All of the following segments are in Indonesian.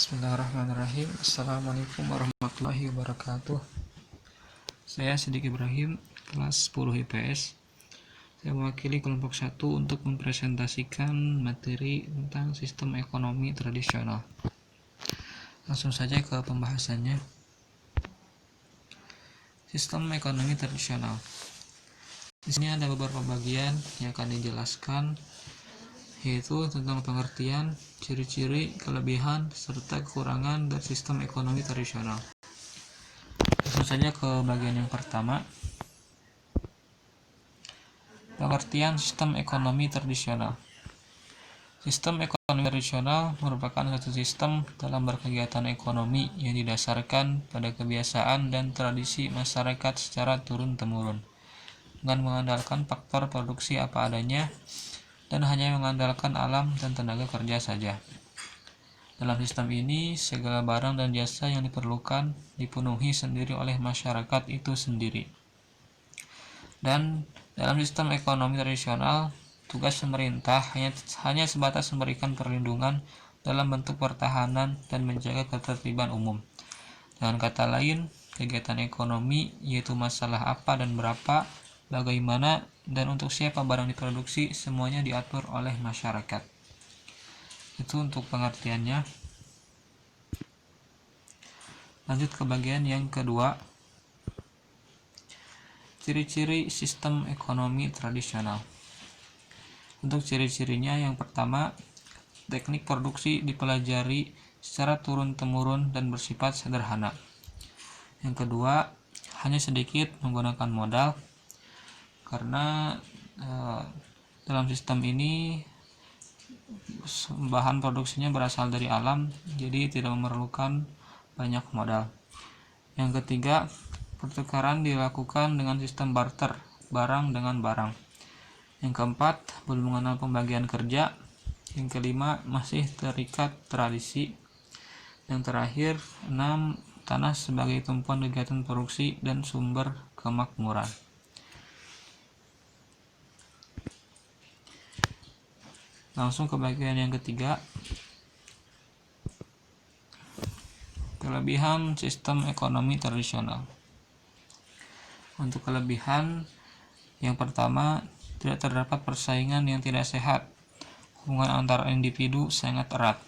Bismillahirrahmanirrahim. Assalamualaikum warahmatullahi wabarakatuh. Saya Siddiq Ibrahim, kelas 10 IPS. Saya mewakili kelompok 1 untuk mempresentasikan materi tentang sistem ekonomi tradisional. Langsung saja ke pembahasannya. Sistem ekonomi tradisional. Di sini ada beberapa bagian yang akan dijelaskan, yaitu tentang pengertian, ciri-ciri, kelebihan, serta kekurangan dari sistem ekonomi tradisional. Langsung saja ke bagian yang pertama. Pengertian sistem ekonomi tradisional. Sistem ekonomi tradisional merupakan satu sistem dalam berkegiatan ekonomi yang didasarkan pada kebiasaan dan tradisi masyarakat secara turun-temurun, dengan mengandalkan faktor produksi apa adanya dan hanya mengandalkan alam dan tenaga kerja saja. Dalam sistem ini, segala barang dan jasa yang diperlukan dipenuhi sendiri oleh masyarakat itu sendiri. Dan dalam sistem ekonomi tradisional, tugas pemerintah hanya sebatas memberikan perlindungan dalam bentuk pertahanan dan menjaga ketertiban umum. Dengan kata lain, kegiatan ekonomi yaitu masalah apa dan berapa, bagaimana, dan untuk siapa barang diproduksi, semuanya diatur oleh masyarakat. Itu untuk pengertiannya. Lanjut ke bagian yang kedua. Ciri-ciri sistem ekonomi tradisional. Untuk ciri-cirinya, yang pertama, teknik produksi dipelajari secara turun-temurun dan bersifat sederhana. Yang kedua, hanya sedikit menggunakan modal, karena dalam sistem ini bahan produksinya berasal dari alam, jadi tidak memerlukan banyak modal. Yang ketiga, pertukaran dilakukan dengan sistem barter, barang dengan barang. Yang keempat, belum mengenal pembagian kerja. Yang kelima, masih terikat tradisi. Yang terakhir, 6, tanah sebagai tumpuan kegiatan produksi dan sumber kemakmuran. Langsung ke bagian yang ketiga. Kelebihan sistem ekonomi tradisional. Untuk kelebihan, yang pertama, tidak terdapat persaingan yang tidak sehat. Hubungan antar individu sangat erat.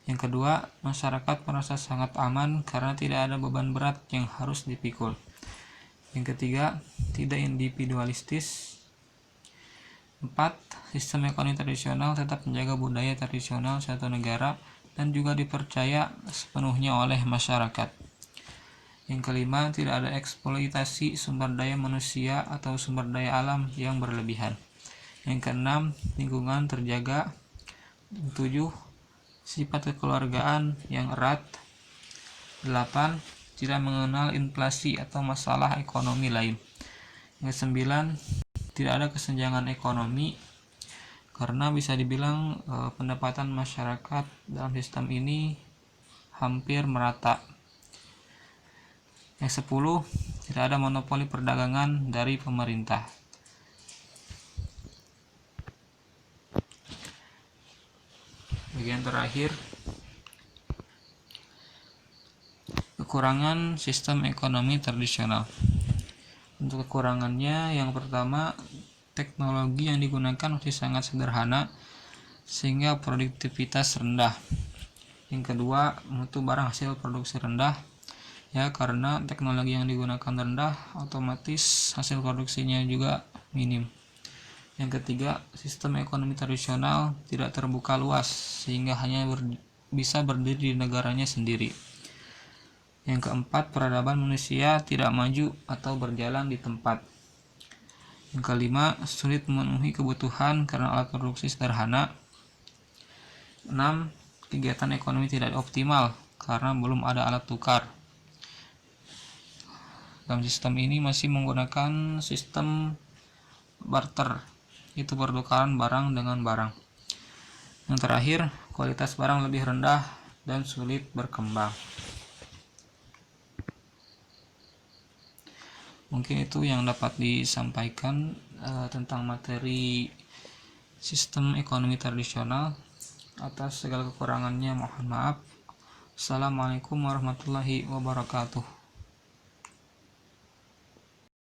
Yang kedua, masyarakat merasa sangat aman karena tidak ada beban berat yang harus dipikul. Yang ketiga, tidak individualistis. 4. Sistem ekonomi tradisional tetap menjaga budaya tradisional suatu negara dan juga dipercaya sepenuhnya oleh masyarakat. Yang kelima, tidak ada eksploitasi sumber daya manusia atau sumber daya alam yang berlebihan. Yang keenam, lingkungan terjaga. 7. Sifat kekeluargaan yang erat. 8. Tidak mengenal inflasi atau masalah ekonomi lain. Yang ke-9, tidak ada kesenjangan ekonomi, karena bisa dibilang pendapatan masyarakat dalam sistem ini hampir merata. Yang 10, tidak ada monopoli perdagangan dari pemerintah. Bagian terakhir, kekurangan sistem ekonomi tradisional. Untuk kekurangannya, yang pertama, teknologi yang digunakan masih sangat sederhana sehingga produktivitas rendah. Yang kedua, mutu barang hasil produksi rendah, ya karena teknologi yang digunakan rendah, otomatis hasil produksinya juga minim. Yang ketiga, sistem ekonomi tradisional tidak terbuka luas sehingga hanya bisa berdiri di negaranya sendiri. Yang keempat, peradaban manusia tidak maju atau berjalan di tempat. Yang kelima, sulit memenuhi kebutuhan karena alat produksi sederhana. 6. Kegiatan ekonomi tidak optimal karena belum ada alat tukar. Dalam sistem ini masih menggunakan sistem barter, itu pertukaran barang dengan barang. Yang terakhir, kualitas barang lebih rendah dan sulit berkembang. Mungkin itu yang dapat disampaikan tentang materi sistem ekonomi tradisional. Atas segala kekurangannya mohon maaf. Assalamualaikum warahmatullahi wabarakatuh.